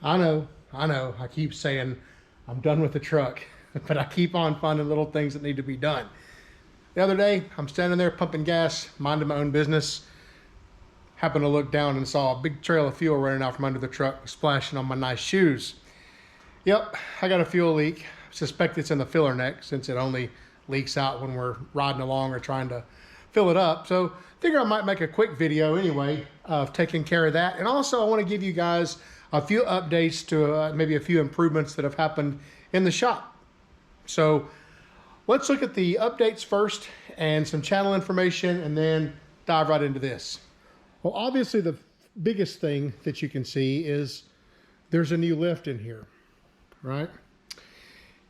I know, I keep saying I'm done with the truck, but I keep on finding little things that need to be done. The other day, I'm standing there pumping gas, minding my own business. Happened to look down and saw a big trail of fuel running out from under the truck, splashing on my nice shoes. Yep, I got a fuel leak. Suspect it's in the filler neck since it only leaks out when we're riding along or trying to fill it up. So figure I might make a quick video anyway of taking care of that. And also I want to give you guys a few updates to maybe a few improvements that have happened in the shop. So let's look at the updates first and some channel information and then dive right into this. Well, obviously the biggest thing that you can see is there's a new lift in here, right?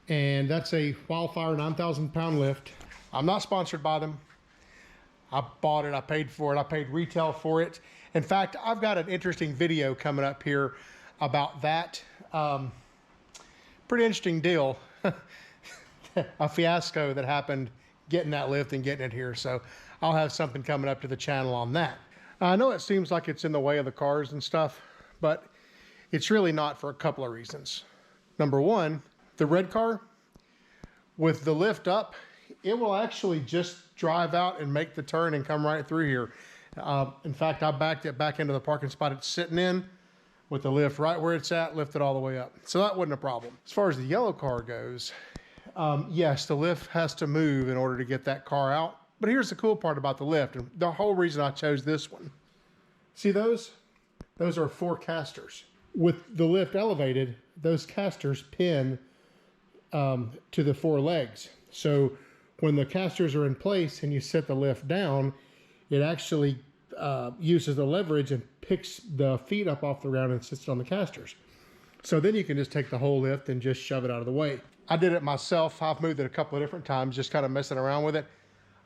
And that's a Wildfire 9,000 pound lift. I'm not sponsored by them. I bought it, I paid for it, I paid retail for it. In fact, I've got an interesting video coming up here about that. Pretty interesting deal. A fiasco that happened getting that lift and getting it here. So I'll have something coming up to the channel on that. I know it seems like it's in the way of the cars and stuff, but it's really not for a couple of reasons. Number one, the red car, with the lift up, it will actually just drive out and make the turn and come right through here. In fact, I backed it back into the parking spot it's sitting in with the lift right where it's at, lifted all the way up. So that wasn't a problem. As far as the yellow car goes, yes, the lift has to move in order to get that car out. But here's the cool part about the lift, and the whole reason I chose this one. See those? Those are 4 casters. With the lift elevated, those casters pin to the 4 legs. So when the casters are in place and you set the lift down, it actually uses the leverage and picks the feet up off the ground and sits on the casters. So then you can just take the whole lift and just shove it out of the way. I did it myself. I've moved it a couple of different times, just kind of messing around with it.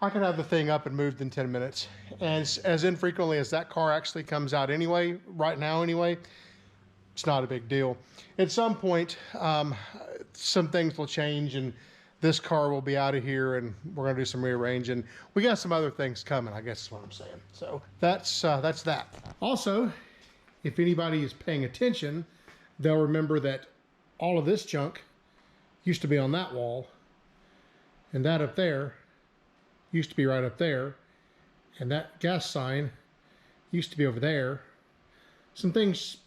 I can have the thing up and moved in 10 minutes. And as infrequently as that car actually comes out anyway, right now anyway, it's not a big deal. At some point, some things will change and this car will be out of here and we're gonna do some rearranging. We got some other things coming, I guess is what I'm saying. So that's that. Also, if anybody is paying attention, they'll remember that all of this junk used to be on that wall, and that up there used to be right up there, and that gas sign used to be over there. Some things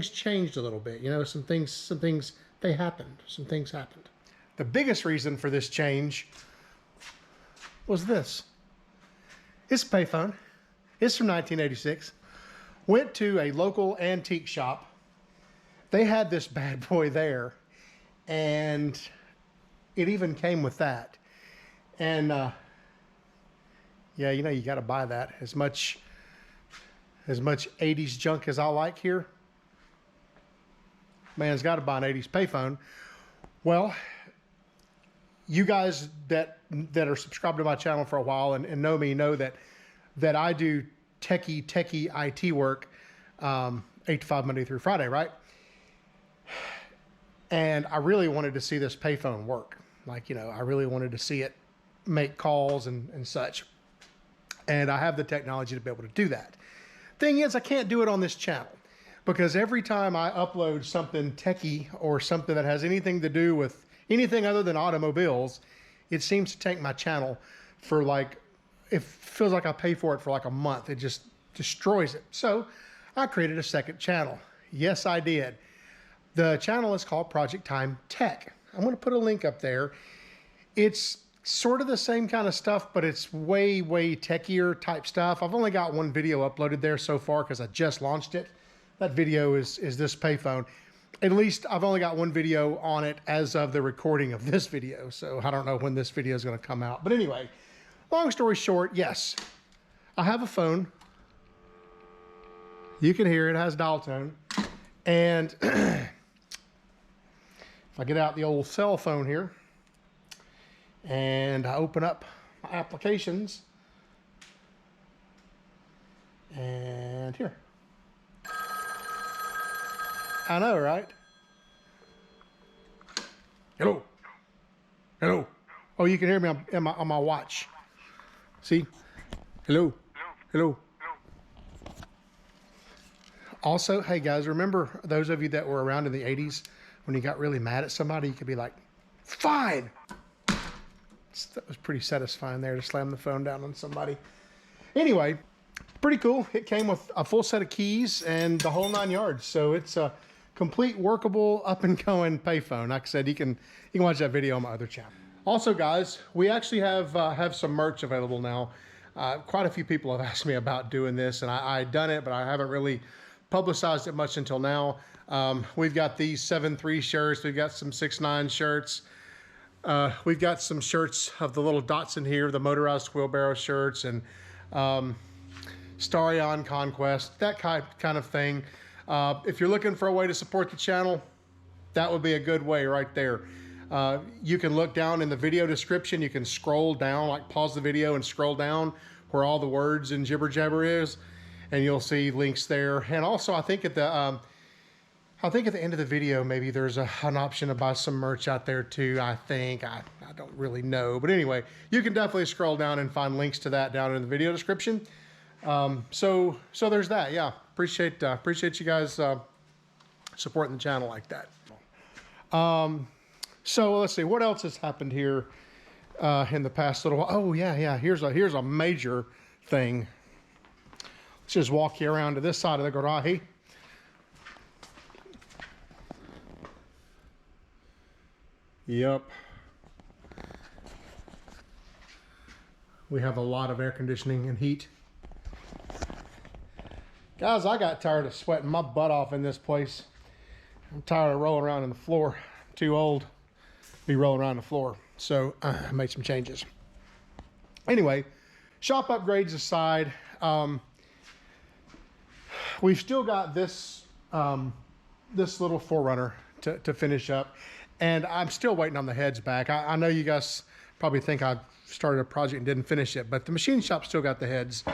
changed a little bit, you know, some things they happened. Some things happened. The biggest reason for this change was this. It's a payphone. It's from 1986. Went to a local antique shop. They had this bad boy there, and it even came with that. And yeah, you know, you got to buy that. As much 80s junk as I like here, man's got to buy an 80s payphone. Well, you guys that are subscribed to my channel for a while and know me know that I do techie IT work 8 to 5 Monday through Friday, right? And I really wanted to see this payphone work. Like, you know, I really wanted to see it make calls and such. And I have the technology to be able to do that. Thing is, I can't do it on this channel because every time I upload something techie or something that has anything to do with anything other than automobiles, it seems to take my channel for like, it feels like I pay for it for like a month. It just destroys it. So I created a second channel. Yes, I did. The channel is called Project Time Tech. I'm going to put a link up there. It's sort of the same kind of stuff, but it's way techier type stuff. I've only got one video uploaded there so far because I just launched it. That video is this payphone. At least I've only got one video on it as of the recording of this video. So I don't know when this video is going to come out. But anyway, long story short, yes, I have a phone. You can hear it has dial tone. And if I get out the old cell phone here and I open up my applications and here. I know, right? Hello. Hello. Oh, you can hear me on my watch. See? Hello. Hello. Also, hey guys, remember those of you that were around in the 80s when you got really mad at somebody, you could be like, fine. That was pretty satisfying there to slam the phone down on somebody. Anyway, pretty cool. It came with a full set of keys and the whole 9 yards. So it's a complete workable up and going payphone. Like I said, you can watch that video on my other channel. Also guys, we actually have some merch available now. Quite a few people have asked me about doing this, and I've done it, but I haven't really publicized it much until now. We've got these 7.3 shirts. We've got some 6.9 shirts. We've got some shirts of the little Datsun here, the motorized wheelbarrow shirts, and Starion Conquest, that kind of thing. If you're looking for a way to support the channel, that would be a good way right there. You can look down in the video description. You can scroll down, like pause the video and scroll down where all the words and jibber jabber is, and you'll see links there. And also, I think at the end of the video, maybe there's an option to buy some merch out there too. I think I don't really know, but anyway, you can definitely scroll down and find links to that down in the video description. So there's that. Yeah, appreciate you guys supporting the channel like that. So let's see what else has happened here in the past little while. Oh yeah. Here's a major thing. Let's just walk you around to this side of the garage. Yep. We have a lot of air conditioning and heat. Guys, I got tired of sweating my butt off in this place. I'm tired of rolling around on the floor. I'm too old to be rolling around the floor. So I made some changes. Anyway, shop upgrades aside, we've still got this this little 4Runner to finish up, and I'm still waiting on the heads back. I know you guys probably think I started a project and didn't finish it, but the machine shop still got the heads,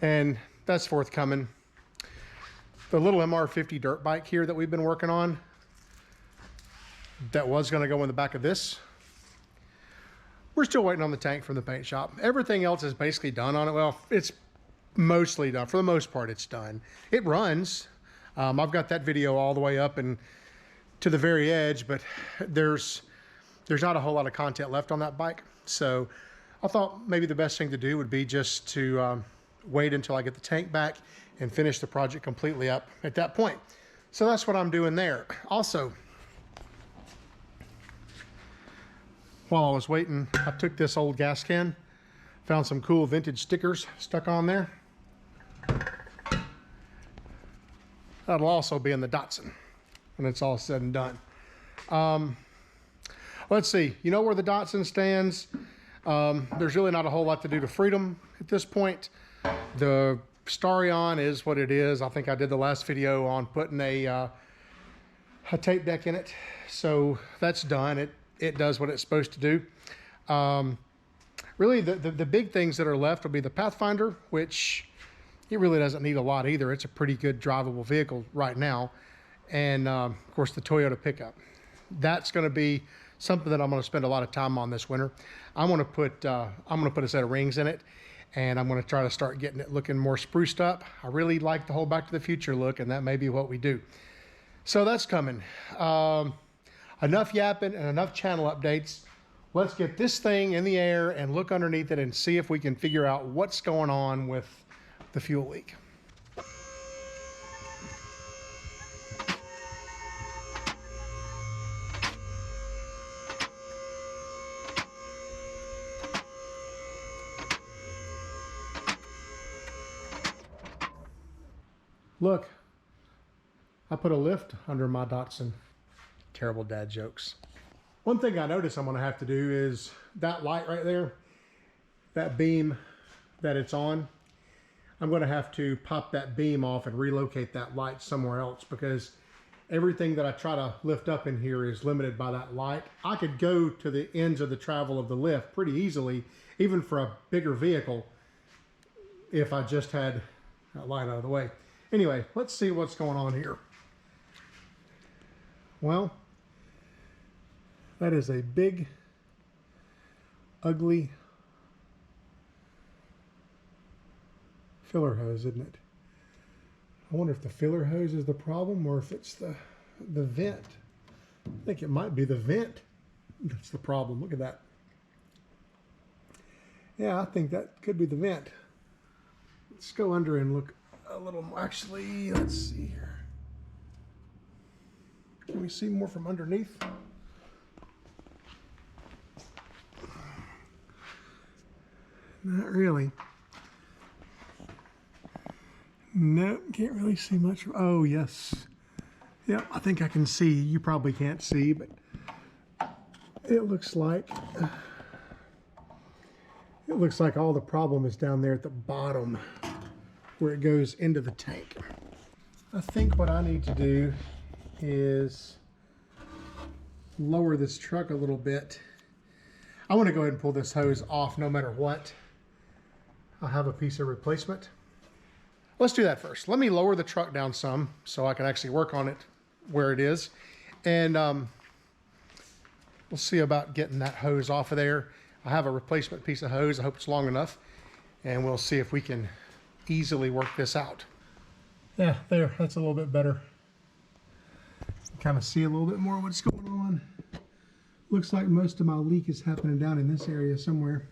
and that's forthcoming. The little MR50 dirt bike here that we've been working on, that was going to go in the back of this. We're still waiting on the tank from the paint shop. Everything else is basically done on it. Well, it's mostly done. For the most part, it's done. It runs. I've got that video all the way up and to the very edge, but there's not a whole lot of content left on that bike. So I thought maybe the best thing to do would be just to wait until I get the tank back and finish the project completely up at that point. So that's what I'm doing there. Also, while I was waiting, I took this old gas can, found some cool vintage stickers stuck on there. That'll also be in the Datsun when it's all said and done. Let's see, you know where the Datsun stands? There's really not a whole lot to do to Freedom at this point. The Starion is what it is. I think I did the last video on putting a tape deck in it. So that's done. It does what it's supposed to do. Really, the big things that are left will be the Pathfinder, which it really doesn't need a lot either. It's a pretty good drivable vehicle right now. And of course, the Toyota pickup. That's going to be something that I'm going to spend a lot of time on this winter. I'm going to put a set of rings in it, and I'm going to try to start getting it looking more spruced up. I really like the whole Back to the Future look, and that may be what we do. So that's coming. Enough yapping and enough channel updates. Let's get this thing in the air and look underneath it and see if we can figure out what's going on with the fuel leak. Look, I put a lift under my Datsun. Terrible dad jokes. One thing I notice I'm going to have to do is that light right there, that beam that it's on, I'm going to have to pop that beam off and relocate that light somewhere else, because everything that I try to lift up in here is limited by that light. I could go to the ends of the travel of the lift pretty easily, even for a bigger vehicle, if I just had that light out of the way. Anyway, let's see what's going on here. Well, that is a big, ugly filler hose, isn't it? I wonder if the filler hose is the problem or if it's the vent. I think it might be the vent that's the problem. Look at that. Yeah, I think that could be the vent. Let's go under and look a little more. Actually, let's see here. Can we see more from underneath? Not really. Nope, can't really see much. Oh, yes. Yeah, I think I can see. You probably can't see, but it looks like all the problem is down there at the bottom where it goes into the tank. I think what I need to do is lower this truck a little bit. I want to go ahead and pull this hose off no matter what. I'll have a piece of replacement. Let's do that first. Let me lower the truck down some so I can actually work on it where it is. And we'll see about getting that hose off of there. I have a replacement piece of hose. I hope it's long enough. And we'll see if we can easily work this out. Yeah, there, that's a little bit better. Kind of see a little bit more what's going on. Looks like most of my leak is happening down in this area somewhere.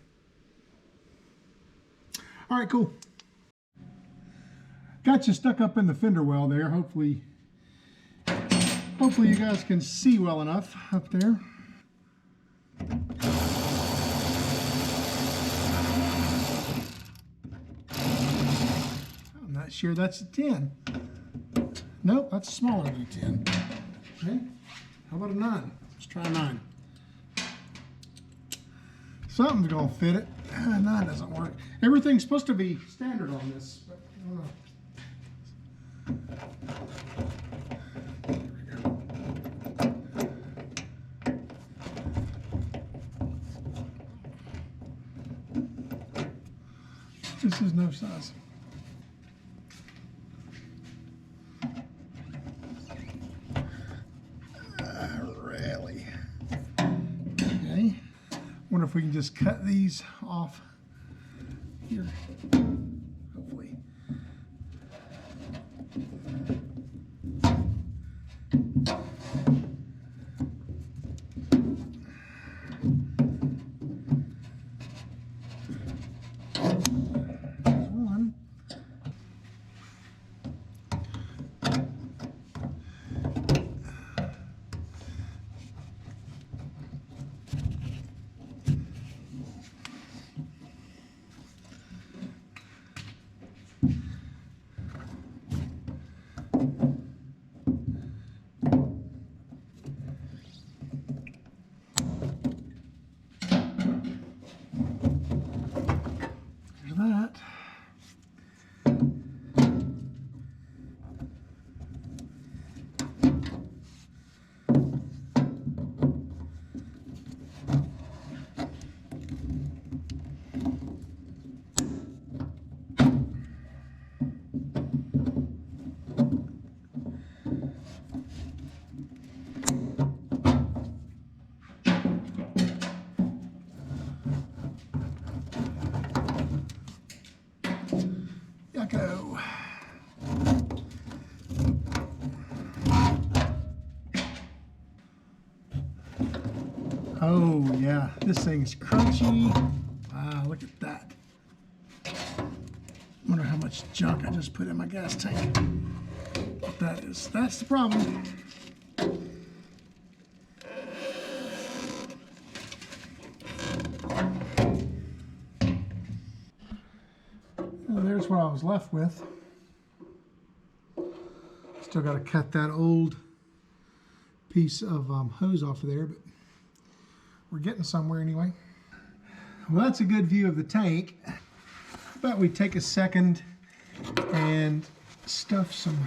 All right, cool. Got you stuck up in the fender well there. Hopefully you guys can see well enough up there. I'm not sure that's a 10. Nope, that's smaller than a 10. Okay, how about a 9? Let's try a 9. Something's gonna fit it. 9 doesn't work. Everything's supposed to be standard on this, but I don't know. This is no size. Really? Okay. Wonder if we can just cut these off here. Hopefully. That. Go. Oh yeah, this thing's crunchy. Wow, look at that. Wonder how much junk I just put in my gas tank. But that's the problem. And there's what I was left with. Still got to cut that old piece of hose off of there, but we're getting somewhere anyway. Well, that's a good view of the tank. How about we take a second and stuff some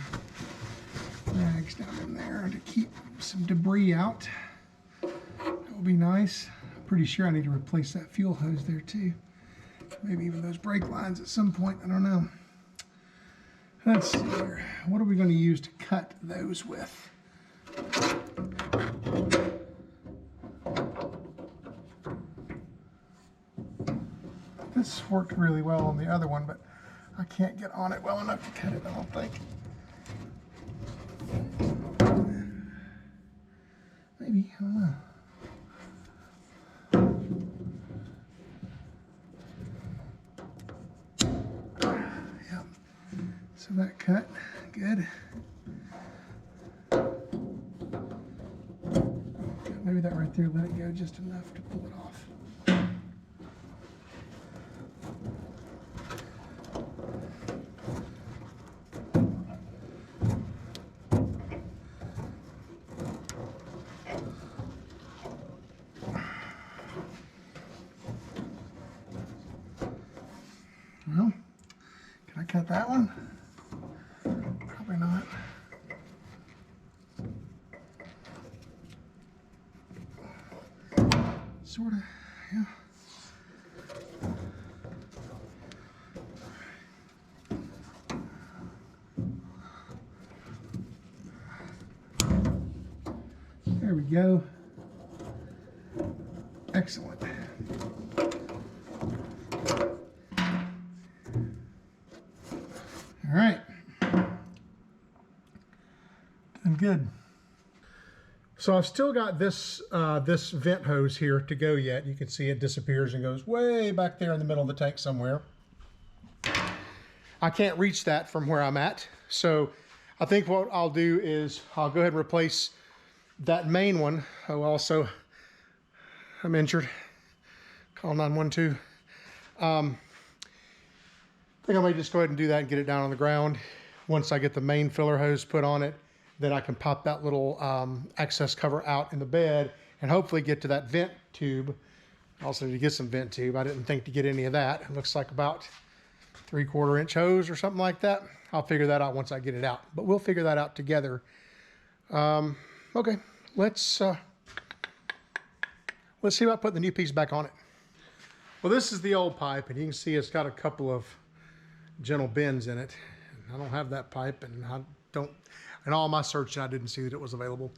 rags down in there to keep some debris out. That would be nice. I'm pretty sure I need to replace that fuel hose there too. Maybe even those brake lines at some point, I don't know. Let's see here. What are we going to use to cut those with? This worked really well on the other one, but I can't get on it well enough to cut it, I don't think. maybe, I don't know. Yep. So that cut, good. Maybe that right there, let it go just enough to pull it off. Well, can I cut that one? Probably not. Sort of, yeah. There we go. Excellent. All right. Doing good. So I've still got this this vent hose here to go yet. You can see it disappears and goes way back there in the middle of the tank somewhere. I can't reach that from where I'm at. So I think what I'll do is I'll go ahead and replace that main one. Oh, also, I'm injured. Call 912. I think I may just go ahead and do that and get it down on the ground. Once I get the main filler hose put on it, then I can pop that little access cover out in the bed and hopefully get to that vent tube. Also need to get some vent tube. I didn't think to get any of that. It looks like about 3/4 inch hose or something like that. I'll figure that out once I get it out, but we'll figure that out together. Okay, let's see about putting the new piece back on it. Well, this is the old pipe, and you can see it's got a couple of gentle bends in it. I don't have that pipe, and in all my searching, I didn't see that it was available.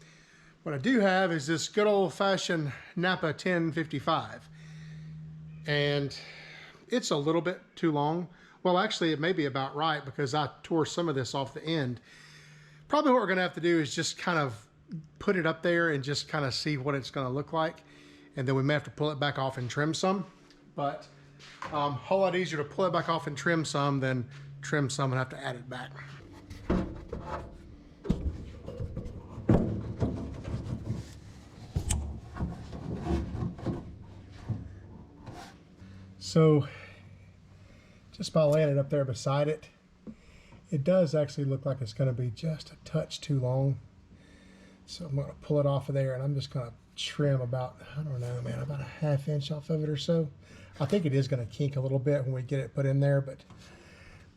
What I do have is this good old-fashioned Napa 1055, and it's a little bit too long. Well, actually, it may be about right because I tore some of this off the end. Probably what we're going to have to do is just kind of put it up there and just kind of see what it's going to look like, and then we may have to pull it back off and trim some. But a whole lot easier to pull it back off and trim some than trim some and have to add it back. So just by laying it up there beside it, it does actually look like it's going to be just a touch too long. So I'm going to pull it off of there, and I'm just going to trim about, I don't know, man, about a 1/2 inch off of it or so. I think it is going to kink a little bit when we get it put in there, but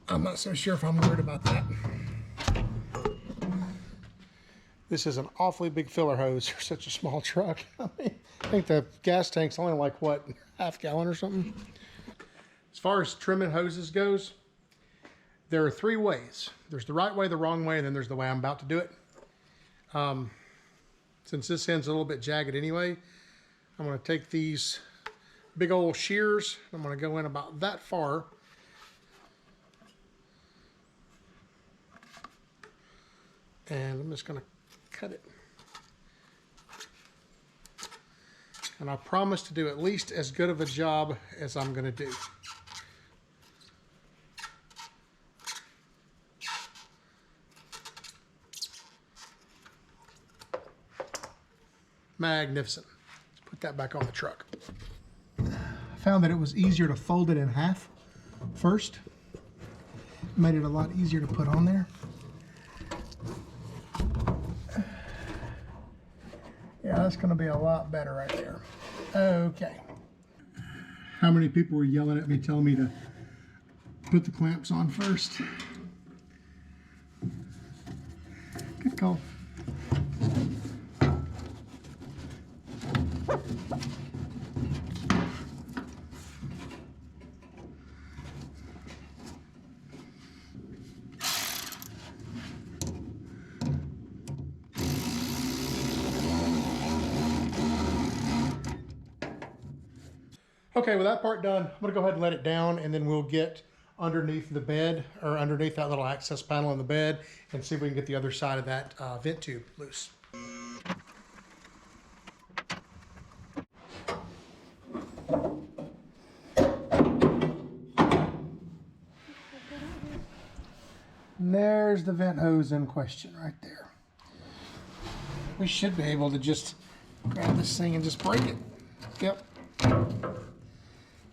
I'm not so sure if I'm worried about that. This is an awfully big filler hose for such a small truck. I mean, I think the gas tank's only like, what, 1/2 gallon or something? As far as trimming hoses goes, there are 3 ways. There's the right way, the wrong way, and then there's the way I'm about to do it. Since this end's a little bit jagged anyway, I'm going to take these big old shears. I'm going to go in about that far. And I'm just going to cut it. And I promise to do at least as good of a job as I'm going to do. Magnificent. Let's put that back on the truck. I found that it was easier to fold it in half first. Made it a lot easier to put on there. Yeah, that's going to be a lot better right there. Okay. How many people were yelling at me telling me to put the clamps on first? Good call. Okay, with that part done, I'm gonna go ahead and let it down, and then we'll get underneath the bed, or underneath that little access panel in the bed, and see if we can get the other side of that vent tube loose. the vent hose in question right there. We should be able to just grab this thing and just break it. Yep.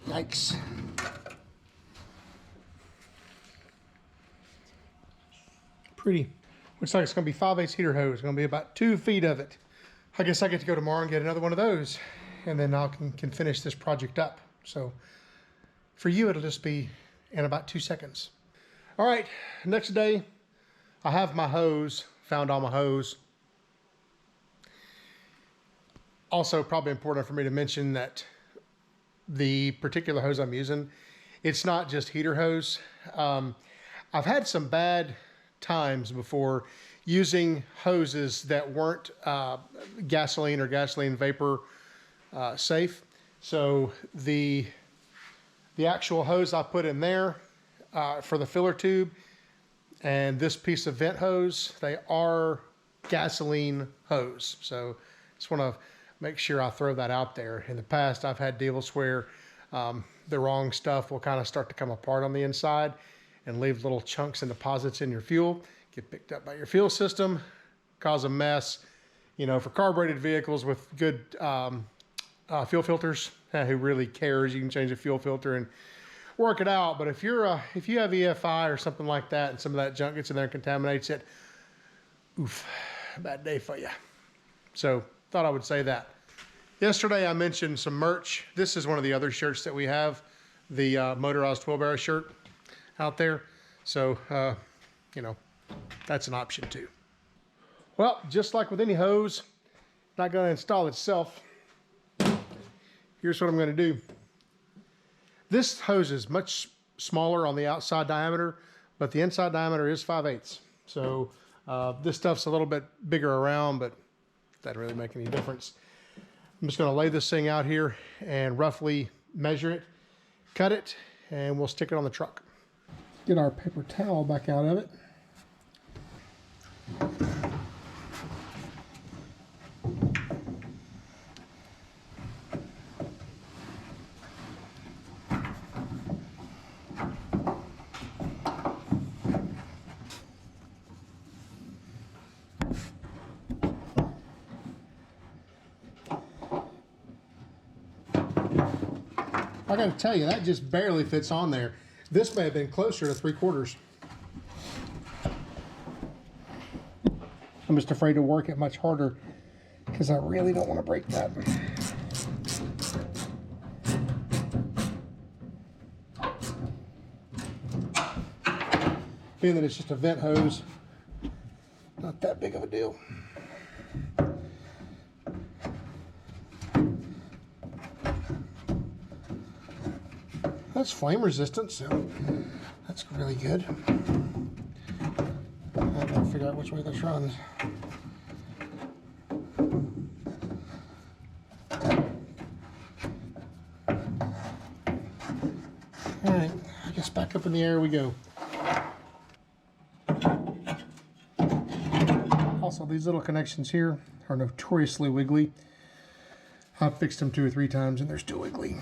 Yikes. Pretty. Looks like it's going to be 5/8 heater hose. It's going to be about 2 feet of it. I guess I get to go tomorrow and get another one of those, and then I can finish this project up. So for you, it'll just be in about 2 seconds. All right, next day, I have my hose, found all my hose. Also, probably important for me to mention that the particular hose I'm using, it's not just heater hose. I've had some bad times before using hoses that weren't gasoline or gasoline vapor safe. So the actual hose I put in there for the filler tube and this piece of vent hose, they are gasoline hose. So just want to make sure I throw that out there. In the past, I've had deals where the wrong stuff will kind of start to come apart on the inside and leave little chunks and deposits in your fuel, get picked up by your fuel system, cause a mess. You know, for carbureted vehicles with good fuel filters, who really cares? You can change the fuel filter and work it out. But if you have EFI or something like that and some of that junk gets in there and contaminates it, oof, bad day for you. So thought I would say that. Yesterday I mentioned some merch. This is one of the other shirts that we have, the motorized 12-barrel shirt out there. So, you know, that's an option too. Well, just like with any hose, not going to install itself. Here's what I'm going to do. This hose is much smaller on the outside diameter, but the inside diameter is 5/8. So this stuff's a little bit bigger around, but that doesn't really make any difference. I'm just going to lay this thing out here and roughly measure it, cut it, and we'll stick it on the truck. Get our paper towel back out of it. I got to tell you, that just barely fits on there. This may have been closer to 3/4. I'm just afraid to work it much harder because I really don't want to break that. Being that it's just a vent hose, not that big of a deal. That's flame resistant, so that's really good. I gotta figure out which way this runs. All right, I guess back up in the air we go. Also, these little connections here are notoriously wiggly. I've fixed them 2 or 3 times and they're still wiggly.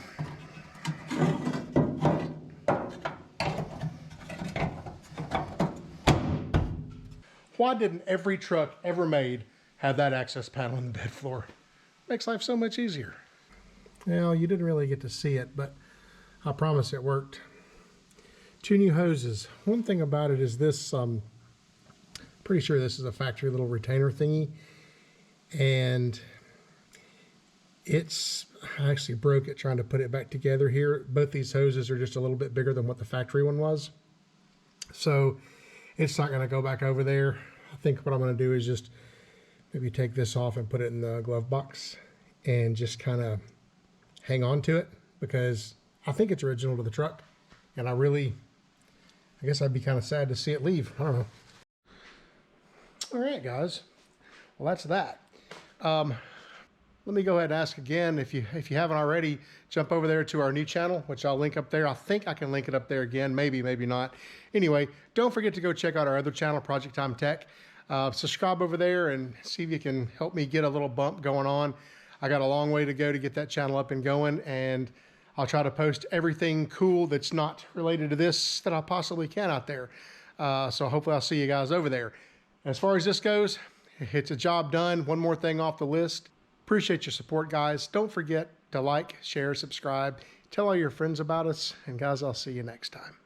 Why didn't every truck ever made have that access panel in the bed floor? Makes life so much easier. Well, you didn't really get to see it, but I promise it worked. 2 new hoses. One thing about it is this, pretty sure this is a factory little retainer thingy, and I actually broke it trying to put it back together here. Both these hoses are just a little bit bigger than what the factory one was. So it's not going to go back over there. I think what I'm going to do is just maybe take this off and put it in the glove box and just kind of hang on to it because I think it's original to the truck. And I guess I'd be kind of sad to see it leave. I don't know. All right, guys. Well, that's that. Let me go ahead and ask again, if you haven't already, jump over there to our new channel, which I'll link up there. I think I can link it up there again, maybe not. Anyway, don't forget to go check out our other channel, Project Time Tech. Subscribe over there and see if you can help me get a little bump going on. I got a long way to go to get that channel up and going, and I'll try to post everything cool that's not related to this that I possibly can out there. So hopefully I'll see you guys over there. As far as this goes, it's a job done. One more thing off the list. Appreciate your support, guys. Don't forget to like, share, subscribe, tell all your friends about us. And guys, I'll see you next time.